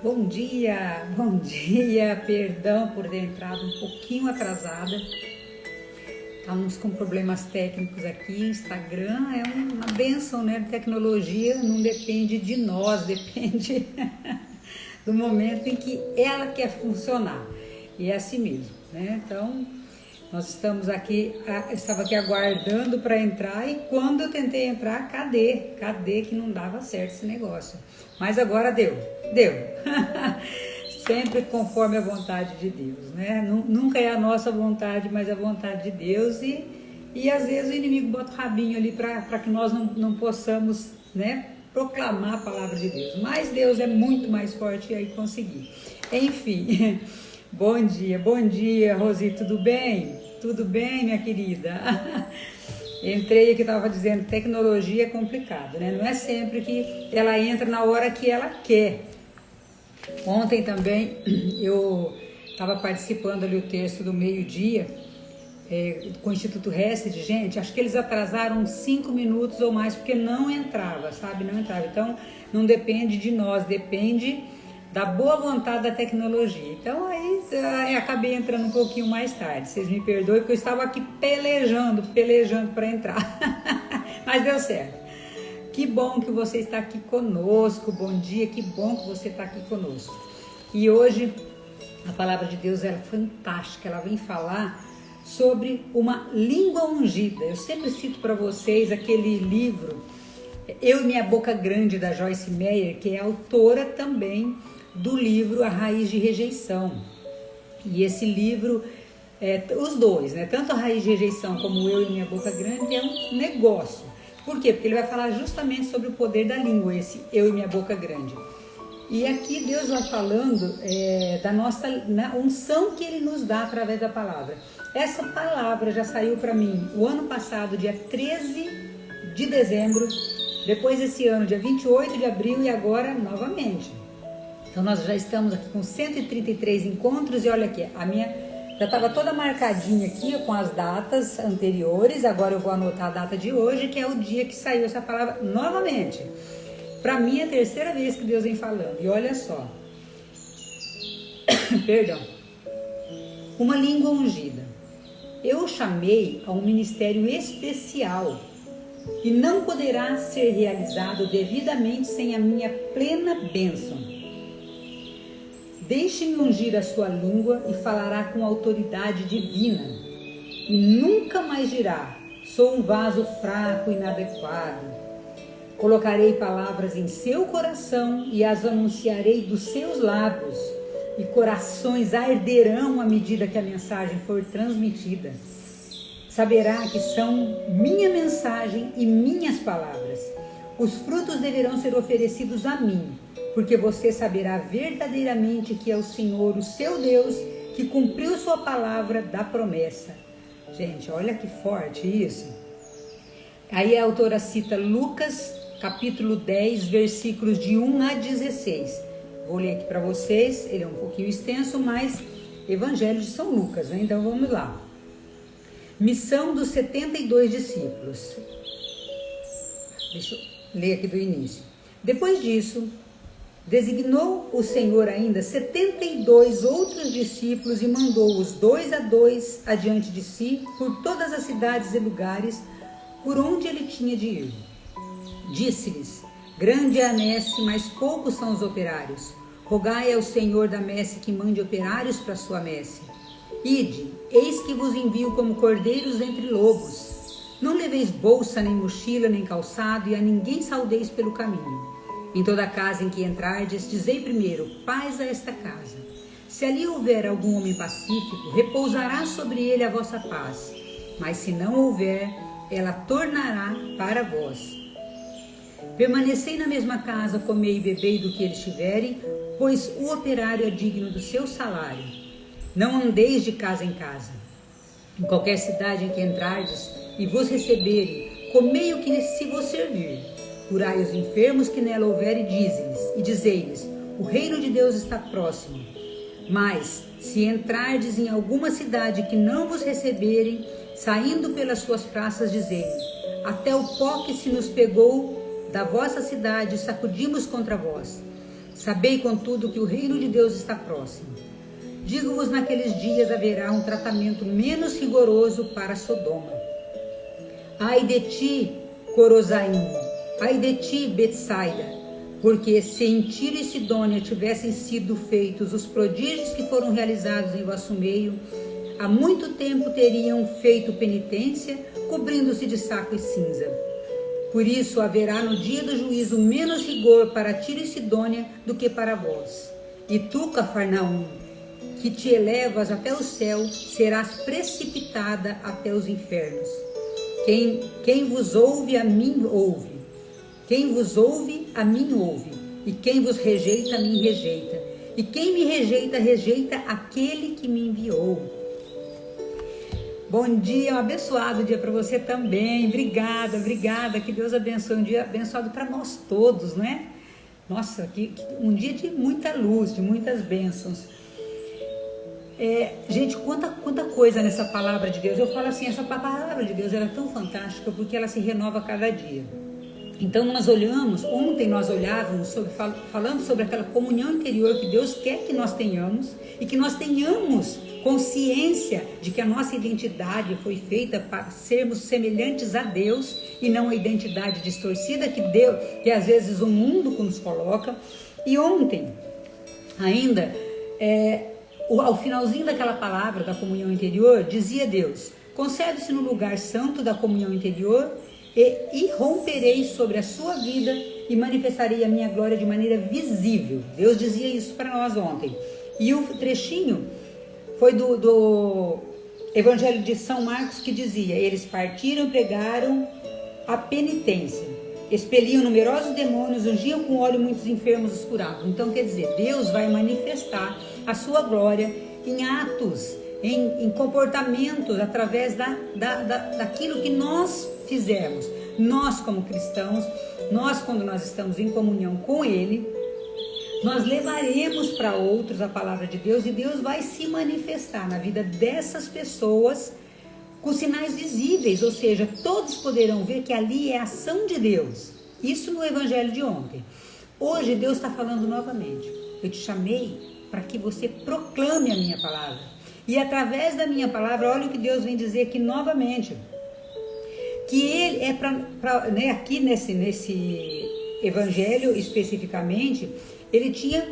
Bom dia, perdão por ter entrado um pouquinho atrasada. Estamos com problemas técnicos aqui. Instagram é uma bênção, né? Tecnologia não depende de nós, depende do momento em que ela quer funcionar. E é assim mesmo, né? Então, nós estamos aqui, eu estava aqui aguardando para entrar e quando eu tentei entrar, cadê que não dava certo esse negócio. Mas agora deu. Sempre conforme a vontade de Deus, né? Nunca é a nossa vontade, mas a vontade de Deus e às vezes o inimigo bota o rabinho ali para que nós não possamos, né, proclamar a palavra de Deus. Mas Deus é muito mais forte e aí conseguir. Enfim, bom dia, Rosi, tudo bem? Tudo bem, minha querida? Entrei aqui, estava dizendo, tecnologia é complicado, né? Não é sempre que ela entra na hora que ela quer. Ontem também eu estava participando ali o texto do meio-dia com o Instituto Hesed. Gente, acho que eles atrasaram 5 minutos ou mais porque não entrava, sabe? Não entrava. Então, não depende de nós, depende da boa vontade da tecnologia. Então, aí acabei entrando um pouquinho mais tarde. Vocês me perdoem porque eu estava aqui pelejando para entrar. Mas deu certo. Que bom que você está aqui conosco, bom dia, que bom que você está aqui conosco. E hoje a palavra de Deus é fantástica, ela vem falar sobre uma língua ungida. Eu sempre cito para vocês aquele livro, Eu e Minha Boca Grande, da Joyce Meyer, que é autora também do livro A Raiz de Rejeição. E esse livro, os dois, né? Tanto A Raiz de Rejeição como Eu e Minha Boca Grande é um negócio. Por quê? Porque ele vai falar justamente sobre o poder da língua, esse Eu e Minha Boca Grande. E aqui Deus vai falando da nossa unção que Ele nos dá através da palavra. Essa palavra já saiu para mim o ano passado, dia 13 de dezembro, depois esse ano, dia 28 de abril e agora novamente. Então nós já estamos aqui com 133 encontros e olha aqui, a minha... Já estava toda marcadinha aqui com as datas anteriores, agora eu vou anotar a data de hoje, que é o dia que saiu essa palavra novamente. Para mim é a terceira vez que Deus vem falando, e olha só. Perdão. Uma língua ungida. Eu o chamei a um ministério especial e não poderá ser realizado devidamente sem a minha plena bênção. Deixe-me ungir a sua língua e falará com autoridade divina. E nunca mais dirá, sou um vaso fraco e inadequado. Colocarei palavras em seu coração e as anunciarei dos seus lábios. E corações arderão à medida que a mensagem for transmitida. Saberá que são minha mensagem e minhas palavras. Os frutos deverão ser oferecidos a mim. Porque você saberá verdadeiramente que é o Senhor, o seu Deus, que cumpriu sua palavra da promessa. Gente, olha que forte isso. Aí a autora cita Lucas, capítulo 10, versículos de 1 a 16. Vou ler aqui para vocês, ele é um pouquinho extenso, mas Evangelho de São Lucas, né? Então vamos lá. Missão dos 72 discípulos. Deixa eu ler aqui do início. Depois disso... Designou o Senhor ainda 72 outros discípulos e mandou-os 2 a 2 adiante de si por todas as cidades e lugares por onde ele tinha de ir. Disse-lhes, grande é a messe, mas poucos são os operários. Rogai ao Senhor da messe que mande operários para a sua messe. Ide, eis que vos envio como cordeiros entre lobos. Não leveis bolsa, nem mochila, nem calçado, e a ninguém saudeis pelo caminho. Em toda casa em que entrardes, dizei primeiro, paz a esta casa. Se ali houver algum homem pacífico, repousará sobre ele a vossa paz. Mas se não houver, ela tornará para vós. Permanecei na mesma casa, comei e bebei do que eles tiverem, pois o operário é digno do seu salário. Não andeis de casa em casa. Em qualquer cidade em que entrardes e vos receberem, comei o que se vos servir. Curai os enfermos que nela houver e dizei-lhes, o reino de Deus está próximo. Mas, se entrardes em alguma cidade que não vos receberem, saindo pelas suas praças, dizei, até o pó que se nos pegou da vossa cidade sacudimos contra vós. Sabei, contudo, que o reino de Deus está próximo. Digo-vos, naqueles dias haverá um tratamento menos rigoroso para Sodoma. Ai de ti, Corozaim, ai de ti, Betsaida, porque se em Tiro e Sidônia tivessem sido feitos os prodígios que foram realizados em vosso meio, há muito tempo teriam feito penitência, cobrindo-se de saco e cinza. Por isso haverá no dia do juízo menos rigor para Tiro e Sidônia do que para vós. E tu, Cafarnaum, que te elevas até o céu, serás precipitada até os infernos. Quem vos ouve, a mim ouve. Quem vos ouve, a mim ouve. E quem vos rejeita, a mim rejeita. E quem me rejeita, rejeita aquele que me enviou. Bom dia, um abençoado dia para você também. Obrigada. Que Deus abençoe. Um dia abençoado para nós todos, né? Nossa, um dia de muita luz, de muitas bênçãos. Gente, quanta coisa nessa palavra de Deus. Eu falo assim, essa palavra de Deus ela é tão fantástica porque ela se renova a cada dia. Então nós olhamos, ontem nós olhávamos, falando sobre aquela comunhão interior que Deus quer que nós tenhamos e que nós tenhamos consciência de que a nossa identidade foi feita para sermos semelhantes a Deus e não a identidade distorcida que às vezes o mundo nos coloca. E ontem, ainda, ao finalzinho daquela palavra da comunhão interior, dizia Deus: conserve-se no lugar santo da comunhão interior e romperei sobre a sua vida e manifestarei a minha glória de maneira visível. Deus dizia isso para nós ontem. E o trechinho foi do Evangelho de São Marcos, que dizia: eles partiram e pregaram a penitência, expeliam numerosos demônios, ungiam com óleo muitos enfermos, os curavam. Então quer dizer, Deus vai manifestar a sua glória em atos, em comportamentos, através daquilo que nós fizermos. Nós como cristãos, nós quando nós estamos em comunhão com Ele, nós levaremos para outros a palavra de Deus e Deus vai se manifestar na vida dessas pessoas com sinais visíveis, ou seja, todos poderão ver que ali é a ação de Deus. Isso no Evangelho de ontem. Hoje Deus está falando novamente: eu te chamei para que você proclame a minha palavra. E através da minha palavra, olha o que Deus vem dizer aqui novamente. Que Ele é né, aqui nesse Evangelho especificamente, Ele tinha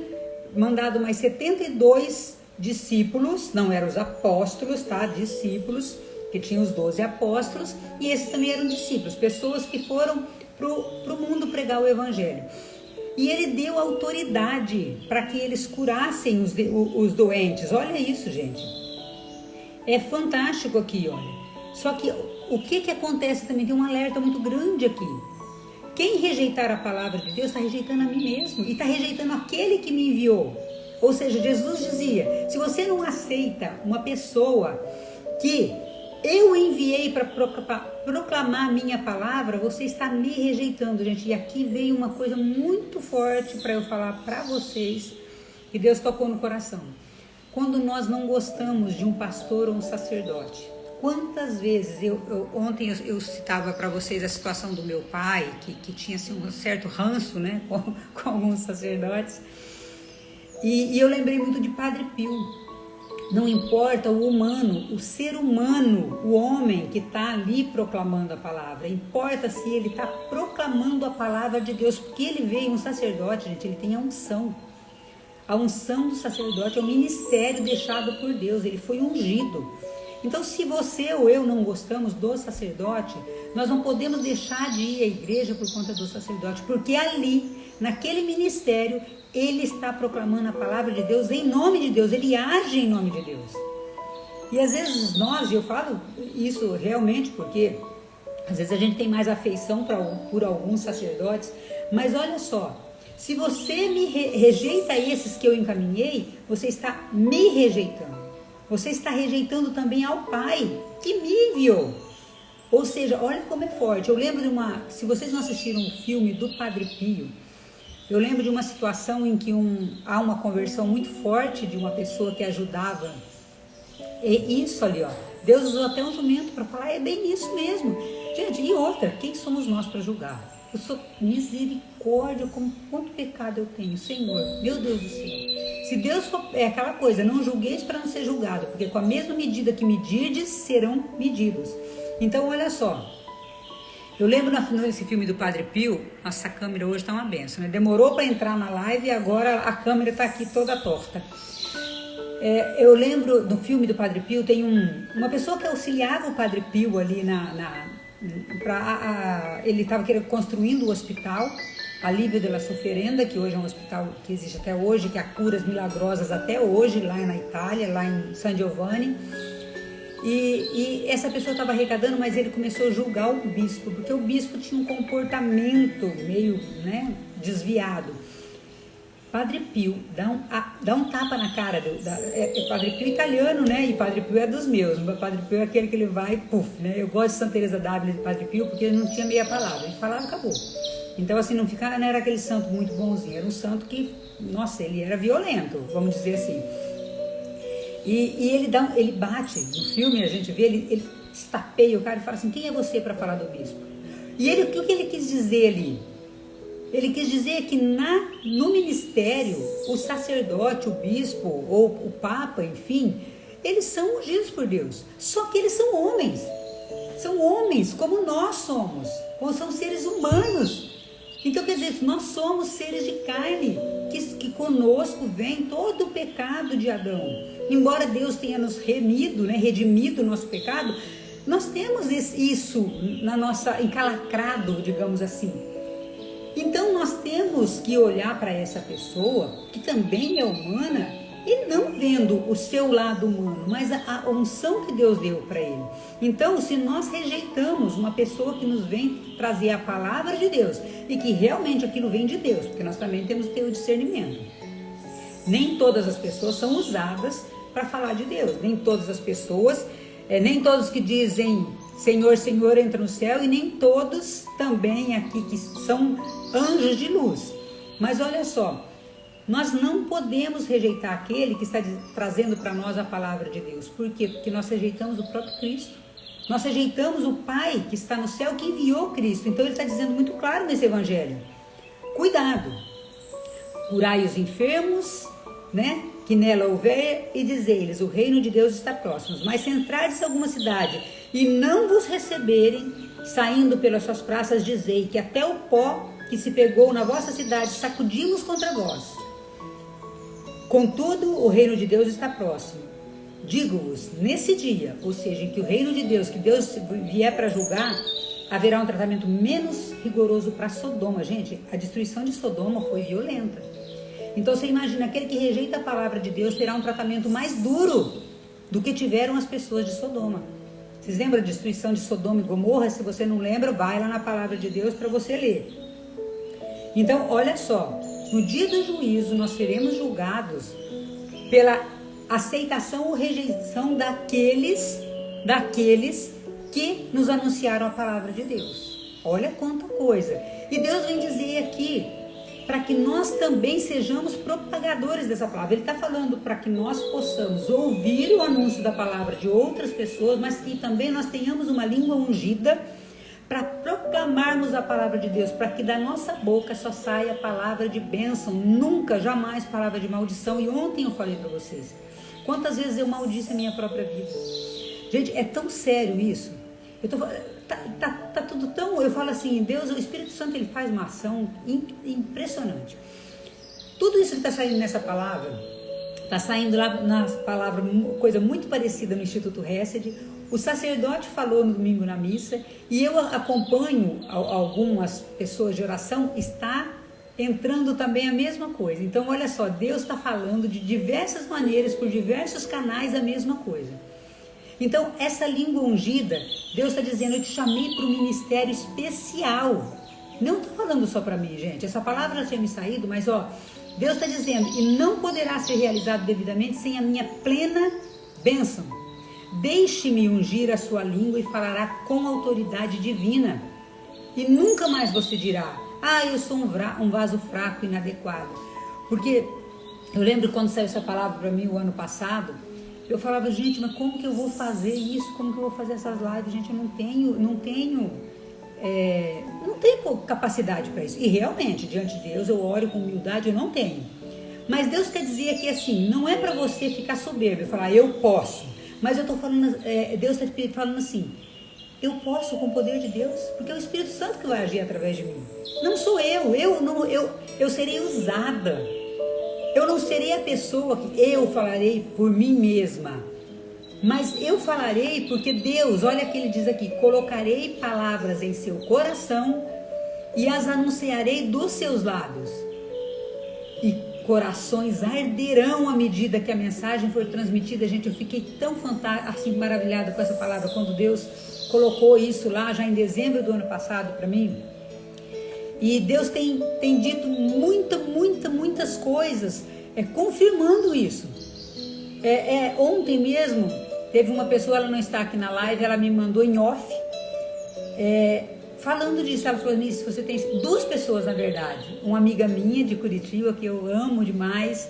mandado mais 72 discípulos, não eram os apóstolos, tá? Discípulos, que tinham os 12 apóstolos, e esses também eram discípulos, pessoas que foram para o mundo pregar o Evangelho. E Ele deu autoridade para que eles curassem os doentes. Olha isso, gente. É fantástico aqui, olha. Só que o que acontece também? Tem um alerta muito grande aqui. Quem rejeitar a palavra de Deus está rejeitando a mim mesmo e está rejeitando aquele que me enviou. Ou seja, Jesus dizia: se você não aceita uma pessoa que eu enviei para proclamar a minha palavra, você está me rejeitando, gente. E aqui veio uma coisa muito forte para eu falar para vocês, que Deus tocou no coração. Quando nós não gostamos de um pastor ou um sacerdote, quantas vezes, ontem eu citava para vocês a situação do meu pai, que tinha assim, um certo ranço, né, com alguns sacerdotes, e eu lembrei muito de Padre Pio. Não importa o humano, o ser humano, o homem que está ali proclamando a palavra, importa se ele está proclamando a palavra de Deus, porque ele veio, um sacerdote, gente, ele tem a unção. A unção do sacerdote é o ministério deixado por Deus, ele foi ungido. Então, se você ou eu não gostamos do sacerdote, nós não podemos deixar de ir à igreja por conta do sacerdote, porque ali, naquele ministério, ele está proclamando a palavra de Deus em nome de Deus, ele age em nome de Deus. E às vezes nós, e eu falo isso realmente porque às vezes a gente tem mais afeição por alguns sacerdotes, mas olha só, se você me rejeita esses que eu encaminhei, você está me rejeitando. Você está rejeitando também ao Pai que me enviou. Ou seja, olha como é forte. Eu lembro se vocês não assistiram o filme do Padre Pio, eu lembro de uma situação em que há uma conversão muito forte de uma pessoa que ajudava. E isso ali, ó, Deus usou até um jumento para falar, é bem isso mesmo. Gente, e outra, quem somos nós para julgar? Eu sou misericórdia, quanto pecado eu tenho, Senhor, meu Deus do céu. Se Deus for, é aquela coisa, não julgueis para não ser julgado, porque com a mesma medida que medirdes, serão medidos. Então, olha só, eu lembro nesse filme do Padre Pio, nossa câmera hoje está uma benção, né? Demorou para entrar na live e agora a câmera está aqui toda torta. Eu lembro do filme do Padre Pio, tem uma pessoa que auxiliava o Padre Pio ali ele estava construindo o hospital Alívio della Sofferenda, que hoje é um hospital que existe até hoje, que há curas milagrosas até hoje lá na Itália, lá em San Giovanni. E essa pessoa estava arrecadando, mas ele começou a julgar o bispo, porque o bispo tinha um comportamento meio, né, desviado. Padre Pio dá um tapa na cara Padre Pio italiano, né? E Padre Pio é dos meus. O Padre Pio é aquele que ele vai, puf, né? Eu gosto de Santa Teresa d'Ávila de Padre Pio porque ele não tinha meia palavra. Ele falava, acabou. Então, assim, não era aquele santo muito bonzinho. Era um santo que, nossa, ele era violento, vamos dizer assim. E ele bate, no filme a gente vê, ele estapeia o cara e fala assim, quem é você para falar do bispo? E o que ele quis dizer ali? Ele quis dizer que no ministério, o sacerdote, o bispo ou o papa, enfim, eles são ungidos por Deus. Só que eles são homens. São homens como nós somos. Ou são seres humanos. Então, quer dizer, nós somos seres de carne, que conosco vem todo o pecado de Adão. Embora Deus tenha nos redimido o nosso pecado, nós temos isso na nossa encalacrado, digamos assim. Então nós temos que olhar para essa pessoa, que também é humana, e não vendo o seu lado humano, mas a unção que Deus deu para ele. Então, se nós rejeitamos uma pessoa que nos vem trazer a palavra de Deus, e que realmente aquilo vem de Deus, porque nós também temos que ter o discernimento. Nem todas as pessoas são usadas para falar de Deus, nem todas as pessoas, nem todos que dizem Senhor, Senhor, entra no céu, e nem todos também aqui que são anjos de luz. Mas olha só, nós não podemos rejeitar aquele que está trazendo para nós a palavra de Deus. Por quê? Porque nós rejeitamos o próprio Cristo. Nós rejeitamos o Pai que está no céu, que enviou Cristo. Então ele está dizendo muito claro nesse evangelho. Cuidado, curai os enfermos, né? Que nela houver, e dizei-lhes, o reino de Deus está próximo. Mas se entrardes em alguma cidade e não vos receberem, saindo pelas suas praças, dizei que até o pó que se pegou na vossa cidade sacudimos contra vós. Contudo, o reino de Deus está próximo. Digo-vos, nesse dia, ou seja, em que o reino de Deus, que Deus vier para julgar, haverá um tratamento menos rigoroso para Sodoma. Gente, a destruição de Sodoma foi violenta. Então você imagina, aquele que rejeita a palavra de Deus terá um tratamento mais duro do que tiveram as pessoas de Sodoma. Vocês lembram da destruição de Sodoma e Gomorra? Se você não lembra, vai lá na palavra de Deus para você ler. Então, olha só, no dia do juízo nós seremos julgados pela aceitação ou rejeição daqueles que nos anunciaram a palavra de Deus. Olha quanta coisa. E Deus vem dizer aqui, para que nós também sejamos propagadores dessa palavra. Ele está falando para que nós possamos ouvir o anúncio da palavra de outras pessoas, mas que também nós tenhamos uma língua ungida para proclamarmos a palavra de Deus, para que da nossa boca só saia a palavra de bênção, nunca, jamais palavra de maldição. E ontem eu falei para vocês, quantas vezes eu maldisse a minha própria vida. Gente, é tão sério isso. Tá tudo tão... Eu falo assim, Deus, o Espírito Santo, ele faz uma ação impressionante. Tudo isso que está saindo nessa palavra, está saindo lá na palavra, coisa muito parecida no Instituto Hesed. O sacerdote falou no domingo na missa, e eu acompanho algumas pessoas de oração, está entrando também a mesma coisa. Então, olha só, Deus está falando de diversas maneiras, por diversos canais, a mesma coisa. Então, essa língua ungida, Deus está dizendo, eu te chamei para um ministério especial. Não estou falando só para mim, gente. Essa palavra já tinha me saído, mas ó, Deus está dizendo, e não poderá ser realizado devidamente sem a minha plena bênção. Deixe-me ungir a sua língua e falará com autoridade divina. E nunca mais você dirá, eu sou um vaso fraco e inadequado. Porque eu lembro quando saiu essa palavra para mim o ano passado, eu falava, gente, mas como que eu vou fazer isso? Como que eu vou fazer essas lives? Gente, eu não tenho não tenho capacidade para isso. E realmente, diante de Deus, eu oro com humildade, eu não tenho. Mas Deus quer dizer aqui assim, não é para você ficar soberbo e falar, eu posso. Mas eu estou falando, Deus está falando assim, eu posso com o poder de Deus, porque é o Espírito Santo que vai agir através de mim. Não sou eu serei usada. Eu não serei a pessoa que eu falarei por mim mesma. Mas eu falarei porque Deus, olha o que ele diz aqui, colocarei palavras em seu coração e as anunciarei dos seus lábios. E corações arderão à medida que a mensagem for transmitida. Gente, eu fiquei tão assim, maravilhada com essa palavra, quando Deus colocou isso lá já em dezembro do ano passado para mim. E Deus tem dito muitas coisas, confirmando isso. Ontem mesmo, teve uma pessoa, ela não está aqui na live, ela me mandou em off, falando disso. Ela falou, Nice, você tem 2 pessoas, na verdade. Uma amiga minha de Curitiba, que eu amo demais,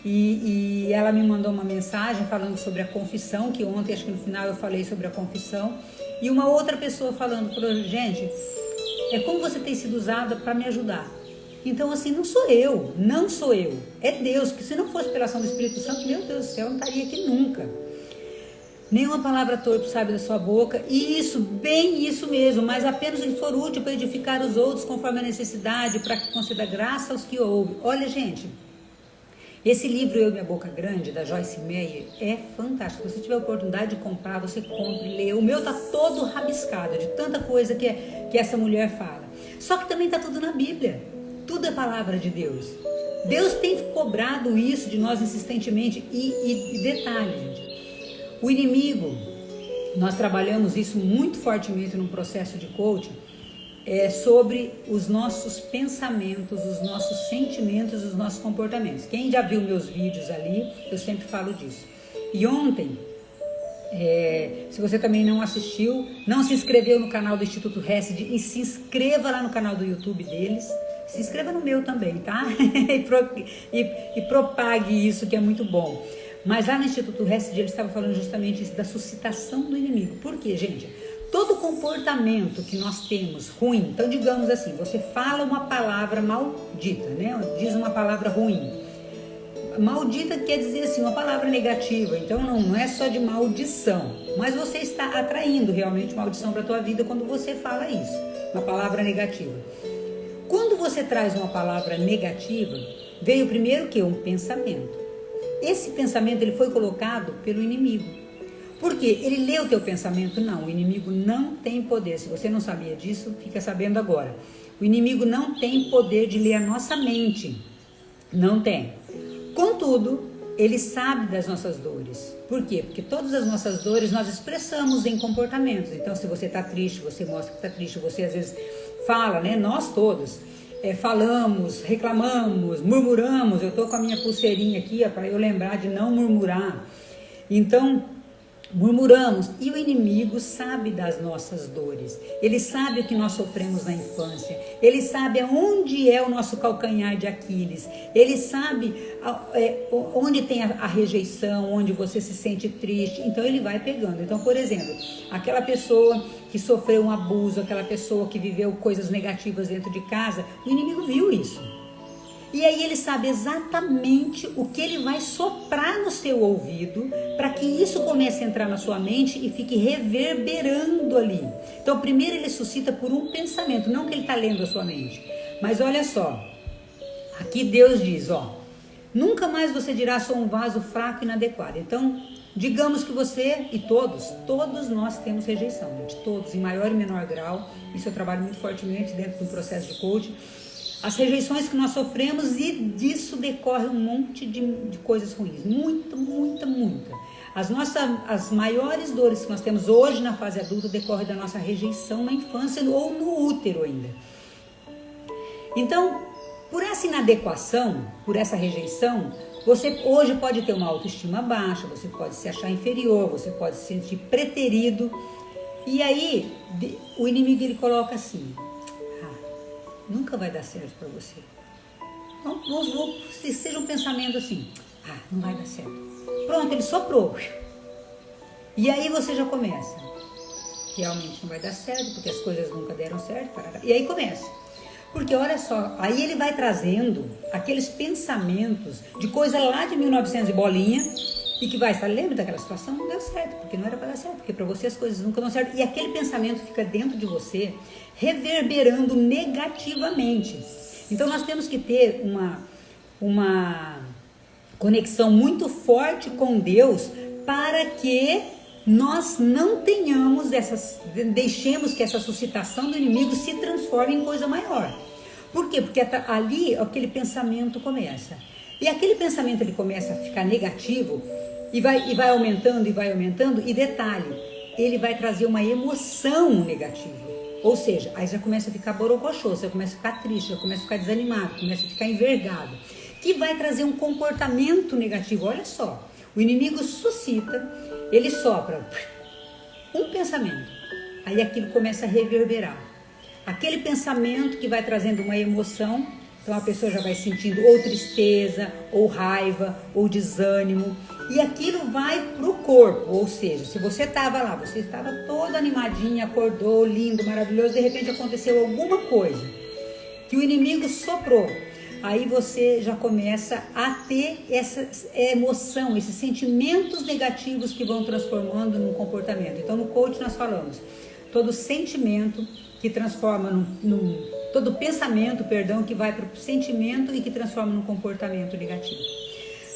e ela me mandou uma mensagem falando sobre a confissão, que ontem, acho que no final eu falei sobre a confissão, e uma outra pessoa falou, gente, como você tem sido usada para me ajudar. Então, assim, não sou eu, é Deus, que se não fosse pela ação do Espírito Santo, meu Deus do céu, eu não estaria aqui nunca. Nenhuma palavra torpe sabe da sua boca, e bem isso mesmo, mas apenas o que for útil para edificar os outros conforme a necessidade, para que conceda graça aos que ouvem. Olha, gente, esse livro Eu e Minha Boca Grande, da Joyce Meyer, é fantástico. Se você tiver a oportunidade de comprar, você compre, lê. O meu tá todo rabiscado de tanta coisa que essa mulher fala. Só que também tá tudo na Bíblia. Tudo é palavra de Deus. Deus tem cobrado isso de nós insistentemente. E detalhe, gente, o inimigo, nós trabalhamos isso muito fortemente no processo de coaching, sobre os nossos pensamentos, os nossos sentimentos, os nossos comportamentos. Quem já viu meus vídeos ali, eu sempre falo disso. E ontem, se você também não assistiu, não se inscreveu no canal do Instituto Hesed, e se inscreva lá no canal do YouTube deles. Se inscreva no meu também, tá? e propague isso, que é muito bom. Mas lá no Instituto Hesed, eles estavam falando justamente isso, da suscitação do inimigo. Por quê, gente? Todo comportamento que nós temos ruim, então digamos assim, você fala uma palavra maldita, né? Diz uma palavra ruim. Maldita quer dizer assim, uma palavra negativa, então não é só de maldição, mas você está atraindo realmente maldição para a tua vida quando você fala isso, uma palavra negativa. Quando você traz uma palavra negativa, veio primeiro o quê? Um pensamento. Esse pensamento ele foi colocado pelo inimigo. Por quê? Ele lê o teu pensamento? Não, o inimigo não tem poder. Se você não sabia disso, fica sabendo agora. O inimigo não tem poder de ler a nossa mente. Não tem. Contudo, ele sabe das nossas dores. Por quê? Porque todas as nossas dores nós expressamos em comportamentos. Então, se você está triste, você mostra que está triste. Você às vezes fala, né? Nós todos falamos, reclamamos, murmuramos. Eu estou com a minha pulseirinha aqui para eu lembrar de não murmurar. Então, murmuramos, e o inimigo sabe das nossas dores, ele sabe o que nós sofremos na infância, ele sabe aonde é o nosso calcanhar de Aquiles, ele sabe onde tem a rejeição, onde você se sente triste, então ele vai pegando. Então, por exemplo, aquela pessoa que sofreu um abuso, aquela pessoa que viveu coisas negativas dentro de casa, o inimigo viu isso. E aí ele sabe exatamente o que ele vai soprar no seu ouvido para que isso comece a entrar na sua mente e fique reverberando ali. Então primeiro ele suscita por um pensamento, não que ele está lendo a sua mente. Mas olha só, aqui Deus diz, nunca mais você dirá sou um vaso fraco e inadequado. Então digamos que você e todos nós temos rejeição, gente, todos em maior e menor grau. Isso eu trabalho muito fortemente dentro do processo de coaching. As rejeições que nós sofremos, e disso decorre um monte de coisas ruins. Muita. As maiores dores que nós temos hoje na fase adulta decorrem da nossa rejeição na infância ou no útero ainda. Então, por essa inadequação, por essa rejeição, você hoje pode ter uma autoestima baixa, você pode se achar inferior, você pode se sentir preterido. E aí, o inimigo ele coloca assim... nunca vai dar certo para você. Se seja um pensamento assim, não vai dar certo. Pronto, ele soprou. E aí você já começa. realmente não vai dar certo, porque as coisas nunca deram certo. E aí começa. Porque olha só, aí ele vai trazendo aqueles pensamentos de coisa lá de 1900 e bolinha, e que vai estar, lembra daquela situação? Não deu certo, porque não era para dar certo, porque para você as coisas nunca dão certo. E aquele pensamento fica dentro de você, reverberando negativamente. Então nós temos que ter uma conexão muito forte com Deus para que nós não tenhamos deixemos que essa suscitação do inimigo se transforme em coisa maior. Por quê? Porque ali aquele pensamento começa. E aquele pensamento ele começa a ficar negativo e vai aumentando e vai aumentando. E detalhe, ele vai trazer uma emoção negativa. Ou seja, aí já começa a ficar borocochô, você começa a ficar triste, já começa a ficar desanimado, começa a ficar envergado. Que vai trazer um comportamento negativo. Olha só, o inimigo suscita, ele sopra um pensamento, aí aquilo começa a reverberar. Aquele pensamento que vai trazendo uma emoção, então a pessoa já vai sentindo ou tristeza, ou raiva, ou desânimo, e aquilo vai pro corpo. Ou seja, se você estava lá, você estava todo animadinho, acordou, lindo, maravilhoso, de repente aconteceu alguma coisa que o inimigo soprou. Aí você já começa a ter essa emoção, esses sentimentos negativos que vão transformando num comportamento. Então no coach nós falamos, todo sentimento que transforma todo pensamento, que vai para o sentimento e que transforma num comportamento negativo.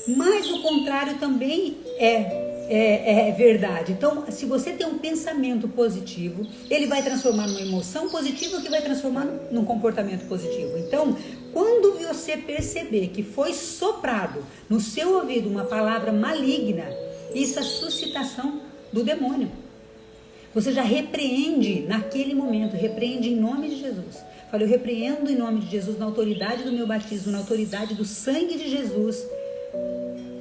Mas o contrário também é verdade. Então, se você tem um pensamento positivo, ele vai transformar numa emoção positiva que vai transformar num comportamento positivo. Então, quando você perceber que foi soprado no seu ouvido uma palavra maligna, isso é suscitação do demônio. Você já repreende naquele momento, repreende em nome de Jesus. Fala, eu repreendo em nome de Jesus, na autoridade do meu batismo, na autoridade do sangue de Jesus.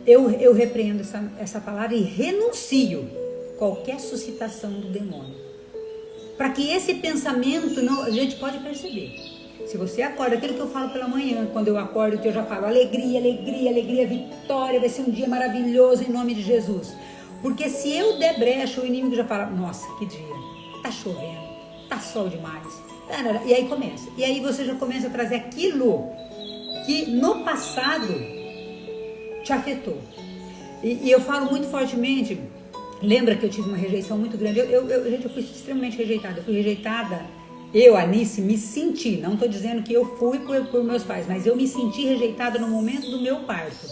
Eu repreendo essa palavra e renuncio qualquer suscitação do demônio. Para que esse pensamento, a gente pode perceber. Se você acorda, aquilo que eu falo pela manhã, quando eu acordo, que eu já falo, alegria, alegria, alegria, vitória, vai ser um dia maravilhoso em nome de Jesus. Porque se eu der brecha, o inimigo já fala, nossa, que dia, tá chovendo, tá sol demais. E aí começa. E aí você já começa a trazer aquilo que no passado te afetou. E eu falo muito fortemente, lembra que eu tive uma rejeição muito grande? Eu fui extremamente rejeitada. Eu fui rejeitada, Anice, me senti, não estou dizendo que eu fui por meus pais, mas eu me senti rejeitada no momento do meu parto.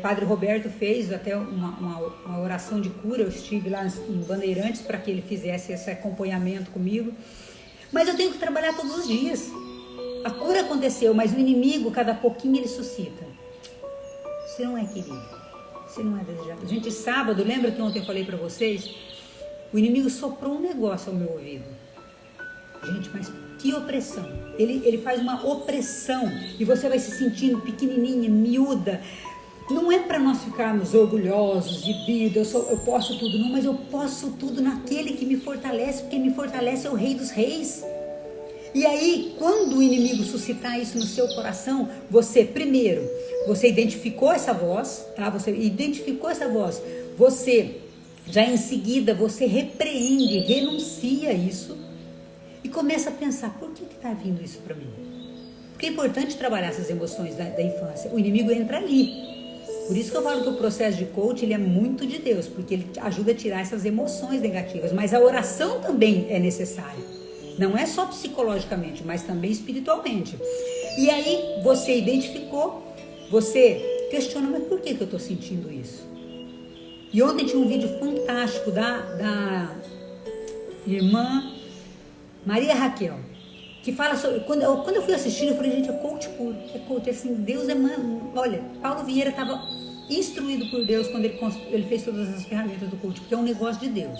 Padre Roberto fez até uma oração de cura, eu estive lá em Bandeirantes para que ele fizesse esse acompanhamento comigo. Mas eu tenho que trabalhar todos os dias. A cura aconteceu, mas o inimigo, cada pouquinho ele suscita. Você não é querido, você não é desejado. Gente, sábado, lembra que ontem eu falei para vocês? O inimigo soprou um negócio ao meu ouvido. Gente, mas que opressão. Ele faz uma opressão e você vai se sentindo pequenininha, miúda. Não é para nós ficarmos orgulhosos de vida, eu posso tudo, não, mas eu posso tudo naquele que me fortalece, porque me fortalece é o Rei dos Reis. E aí, quando o inimigo suscitar isso no seu coração, você identificou essa voz, tá? Você identificou essa voz, você já em seguida, você repreende, renuncia isso e começa a pensar, por que está vindo isso para mim? Porque é importante trabalhar essas emoções da infância, o inimigo entra ali. Por isso que eu falo que o processo de coaching ele é muito de Deus, porque ele ajuda a tirar essas emoções negativas, mas a oração também é necessária. Não é só psicologicamente, mas também espiritualmente. E aí você identificou, você questiona, mas por que eu estou sentindo isso? E ontem tinha um vídeo fantástico da irmã Maria Raquel, que fala sobre, quando eu fui assistir, eu falei, gente, é coach puro, é coach, assim, Deus é mano. Olha, Paulo Vieira estava instruído por Deus quando ele fez todas as ferramentas do coach, porque é um negócio de Deus.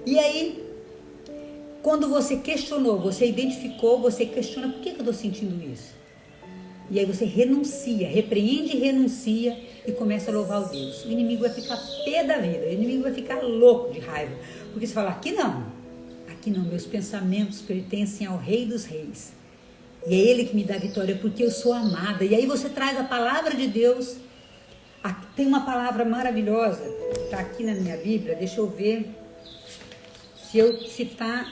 E aí, quando você questionou, você identificou, você questiona, por que eu estou sentindo isso? E aí você renuncia, repreende e renuncia e começa a louvar o Deus. O inimigo vai ficar pé da vida, o inimigo vai ficar louco de raiva, porque você fala, aqui não, meus pensamentos pertencem ao Rei dos Reis. E é Ele que me dá vitória, porque eu sou amada. E aí você traz a palavra de Deus. Tem uma palavra maravilhosa, está aqui na minha Bíblia, deixa eu ver se eu citar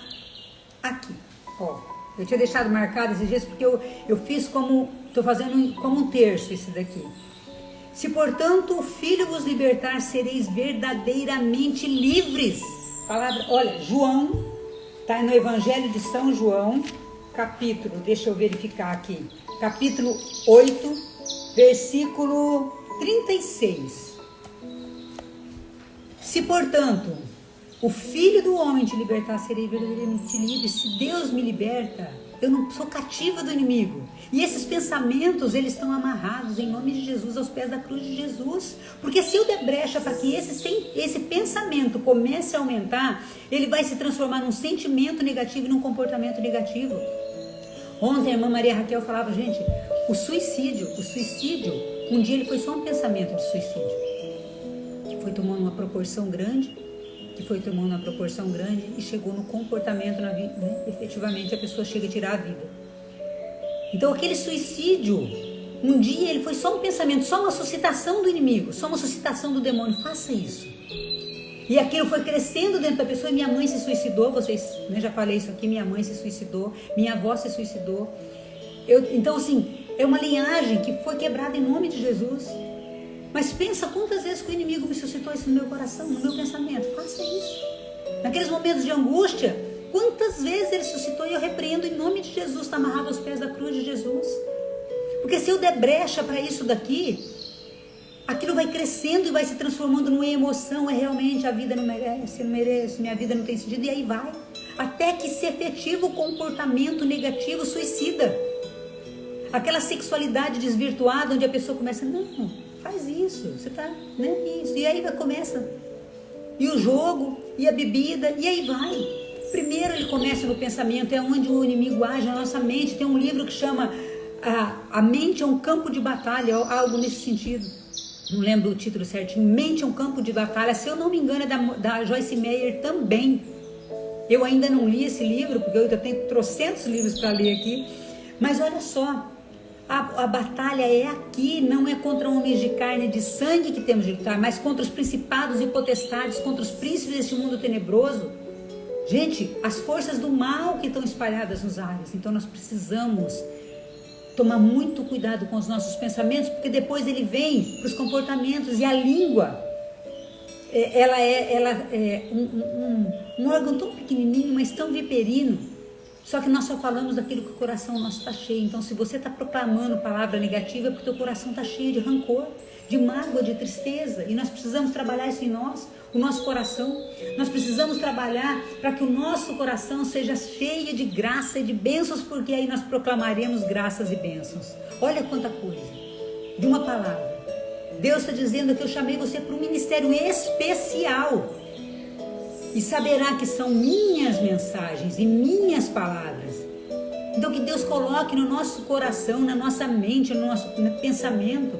aqui, ó, eu tinha deixado marcado esses dias porque eu fiz como, estou fazendo como um terço esse daqui. Se, portanto, o Filho vos libertar, sereis verdadeiramente livres. Palavra, olha, João, está no Evangelho de São João, capítulo, deixa eu verificar aqui, capítulo 8, versículo 36. Se, portanto, o Filho do Homem te libertar, serei verdadeiramente livre. Se Deus me liberta, eu não sou cativa do inimigo. E esses pensamentos, eles estão amarrados em nome de Jesus, aos pés da cruz de Jesus. Porque se eu der brecha para que esse pensamento comece a aumentar, ele vai se transformar num sentimento negativo e num comportamento negativo. Ontem a irmã Maria Raquel falava, gente, o suicídio, um dia ele foi só um pensamento de suicídio, que foi tomando uma proporção grande, e chegou no comportamento na vida, né? Efetivamente a pessoa chega a tirar a vida. Então aquele suicídio, um dia ele foi só um pensamento, só uma suscitação do inimigo, só uma suscitação do demônio. Faça isso. E aquilo foi crescendo dentro da pessoa. Minha mãe se suicidou, vocês, né, já falei isso aqui, minha mãe se suicidou, minha avó se suicidou. Então assim, é uma linhagem que foi quebrada em nome de Jesus. Mas pensa quantas vezes que o inimigo me suscitou isso no meu coração, no meu pensamento. Faça isso. Naqueles momentos de angústia, quantas vezes ele suscitou e eu repreendo em nome de Jesus, está amarrado aos pés da cruz de Jesus. Porque se eu der brecha para isso daqui, aquilo vai crescendo e vai se transformando numa emoção. É realmente, a vida não merece, minha vida não tem sentido, e aí vai. Até que se efetiva o comportamento negativo suicida. Aquela sexualidade desvirtuada, onde a pessoa começa, não, faz isso, você tá, né, isso. E aí começa. E o jogo, e a bebida, e aí vai. Primeiro ele começa no pensamento, é onde o inimigo age na nossa mente. Tem um livro que chama A Mente é um Campo de Batalha, algo nesse sentido. Não lembro o título certinho. Mente é um Campo de Batalha, se eu não me engano é da Joyce Meyer também. Eu ainda não li esse livro, porque eu ainda tenho trocentos livros para ler aqui. Mas olha só, a batalha é aqui, não é contra homens de carne e de sangue que temos de lutar, mas contra os principados e potestades, contra os príncipes deste mundo tenebroso. Gente, as forças do mal que estão espalhadas nos ares. Então nós precisamos tomar muito cuidado com os nossos pensamentos, porque depois ele vem para os comportamentos. E a língua, ela é um órgão tão pequenininho, mas tão viperino. Só que nós só falamos daquilo que o coração nosso está cheio. Então se você está proclamando palavra negativa, é porque o teu coração está cheio de rancor, de mágoa, de tristeza. E nós precisamos trabalhar isso em nós, o nosso coração. Nós precisamos trabalhar para que o nosso coração seja cheio de graça e de bênçãos, porque aí nós proclamaremos graças e bênçãos. Olha quanta coisa, de uma palavra. Deus está dizendo que eu chamei você para um ministério especial. E saberá que são minhas mensagens e minhas palavras. Então que Deus coloque no nosso coração, na nossa mente, no nosso pensamento,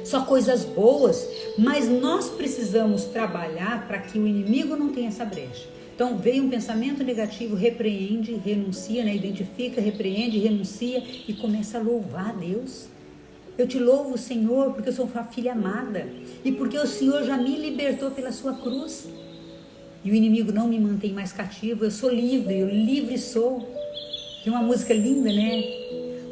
só coisas boas. Mas nós precisamos trabalhar para que o inimigo não tenha essa brecha. Então veio um pensamento negativo, repreende, renuncia, né? Identifica, repreende, renuncia e começa a louvar a Deus. Eu te louvo, Senhor, porque eu sou uma filha amada e porque o Senhor já me libertou pela sua cruz. E o inimigo não me mantém mais cativo, eu sou livre, eu livre sou. Tem uma música linda, né?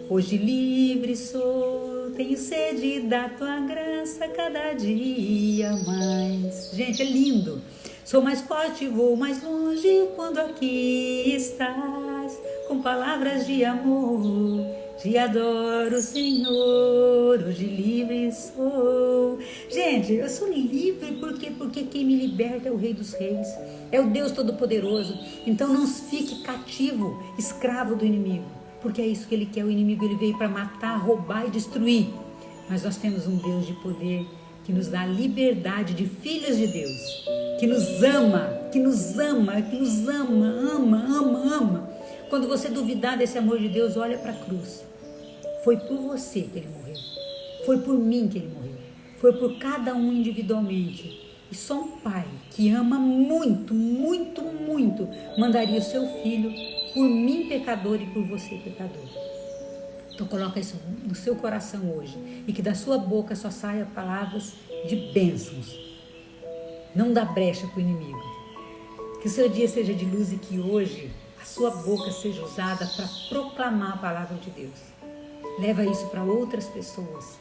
Hoje livre sou, tenho sede da tua graça cada dia mais. Gente, é lindo. Sou mais forte, vou mais longe quando aqui estás, com palavras de amor. Te adoro, Senhor, hoje livre sou. Gente, eu sou livre porque quem me liberta é o Rei dos Reis, é o Deus Todo-Poderoso. Então não fique cativo, escravo do inimigo, porque é isso que ele quer. O inimigo, ele veio para matar, roubar e destruir. Mas nós temos um Deus de poder que nos dá liberdade de filhos de Deus, que nos ama, ama. Quando você duvidar desse amor de Deus, olha para a cruz. Foi por você que ele morreu. Foi por mim que ele morreu. Foi por cada um individualmente. E só um pai que ama muito, muito, muito, mandaria o seu filho por mim, pecador, e por você, pecador. Então coloca isso no seu coração hoje. E que da sua boca só saia palavras de bênçãos. Não dá brecha para o inimigo. Que o seu dia seja de luz e que hoje a sua boca seja usada para proclamar a palavra de Deus. Leva isso para outras pessoas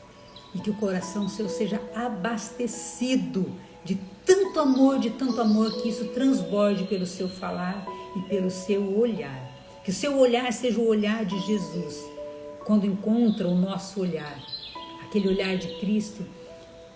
e que o coração seu seja abastecido de tanto amor, que isso transborde pelo seu falar e pelo seu olhar. Que o seu olhar seja o olhar de Jesus, quando encontra o nosso olhar, aquele olhar de Cristo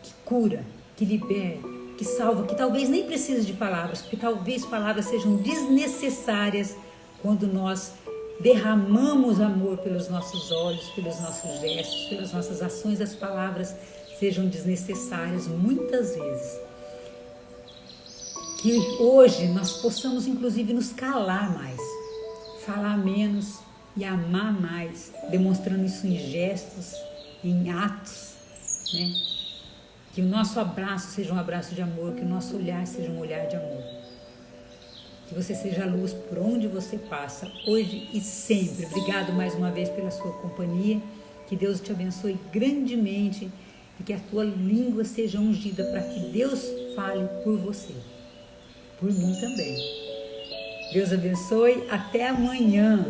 que cura, que libera, que salva, que talvez nem precise de palavras, porque talvez palavras sejam desnecessárias quando nós derramamos amor pelos nossos olhos, pelos nossos gestos, pelas nossas ações. As palavras sejam desnecessárias muitas vezes. Que hoje nós possamos inclusive nos calar mais, falar menos e amar mais, demonstrando isso em gestos, em atos, né? Que o nosso abraço seja um abraço de amor, que o nosso olhar seja um olhar de amor. Que você seja a luz por onde você passa, hoje e sempre. Obrigado mais uma vez pela sua companhia. Que Deus te abençoe grandemente e que a tua língua seja ungida para que Deus fale por você, por mim também. Deus abençoe. Até amanhã.